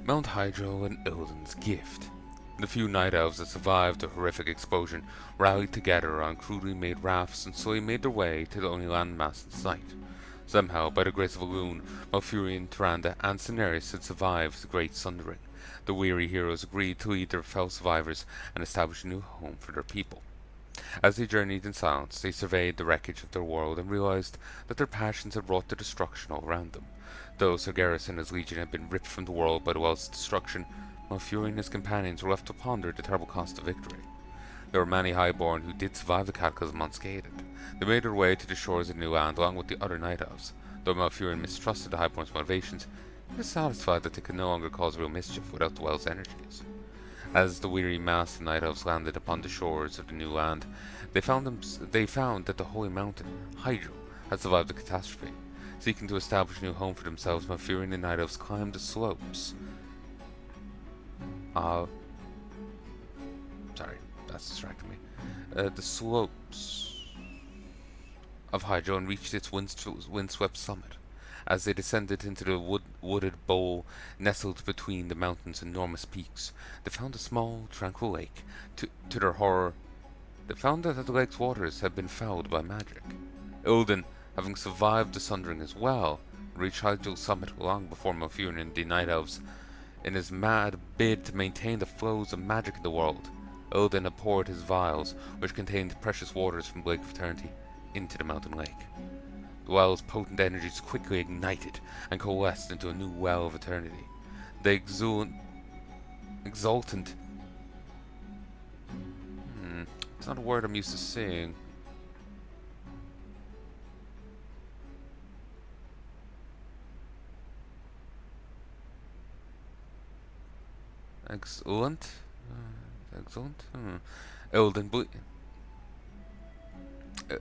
Mount Hyjal and Illidan's gift. The few night elves that survived the horrific explosion rallied together on crudely made rafts and slowly made their way to the only landmass in sight. Somehow, by the grace of Elune, Malfurion, Tyrande, and Cineris had survived the Great Sundering. The weary heroes agreed to lead their fellow survivors and establish a new home for their people. As they journeyed in silence, they surveyed the wreckage of their world and realized that their passions had wrought the destruction all around them. Though Sargeras and his legion had been ripped from the world by the well's destruction, Malfurion and his companions were left to ponder the terrible cost of victory. There were many highborn who did survive the cataclysm unscathed. They made their way to the shores of the new land along with the other night elves. Though Malfurion mistrusted the highborn's motivations, he was satisfied that they could no longer cause real mischief without the well's energies. As the weary mass of night elves landed upon the shores of the new land, they found that the holy mountain, Hyjal, had survived the catastrophe. Seeking to establish a new home for themselves, Malfurion and night elves climbed the slopes. Sorry, that's distracting me. The slopes of Hyjal and reached its windswept summit. As they descended into the wooded bowl nestled between the mountain's enormous peaks, they found a small, tranquil lake. To their horror, they found that the lake's waters had been fouled by magic. Illidan, having survived the sundering as well, reached Hyjal's summit long before Malfurion and the Night Elves. In his mad bid to maintain the flows of magic in the world, Illidan had poured his vials, which contained precious waters from the Lake of Eternity, into the mountain lake. The well's potent energies quickly ignited and coalesced into a new well of eternity. The exultant... it's not a word I'm used to saying. Excellent? Excellent?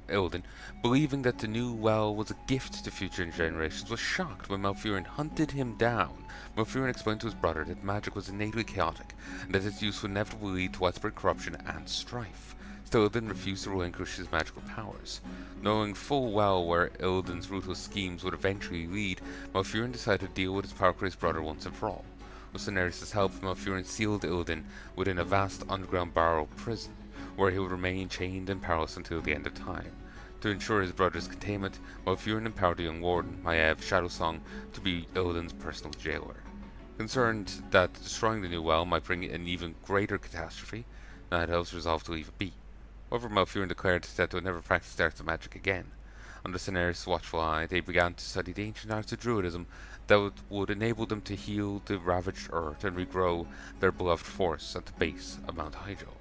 Illidan, believing that the new well was a gift to future generations, was shocked when Malfurion hunted him down. Malfurion explained to his brother that magic was innately chaotic, and that its use would inevitably lead to widespread corruption and strife. Still, Illidan refused to relinquish his magical powers. Knowing full well where Illidan's ruthless schemes would eventually lead, Malfurion decided to deal with his power-crazed brother once and for all. With Cineris' help, Malfurion sealed Illidan within a vast underground barrow prison, where he would remain chained and powerless until the end of time. To ensure his brother's containment, Malfurion empowered the young warden, Maiev Shadowsong, to be Illidan's personal jailer. Concerned that destroying the new well might bring an even greater catastrophe, Night Elves resolved to leave it be. However, Malfurion declared that they would never practice the arts of magic again. Under Cineris' watchful eye, they began to study the ancient arts of druidism that would enable them to heal the ravaged earth and regrow their beloved forest at the base of Mount Hyjal.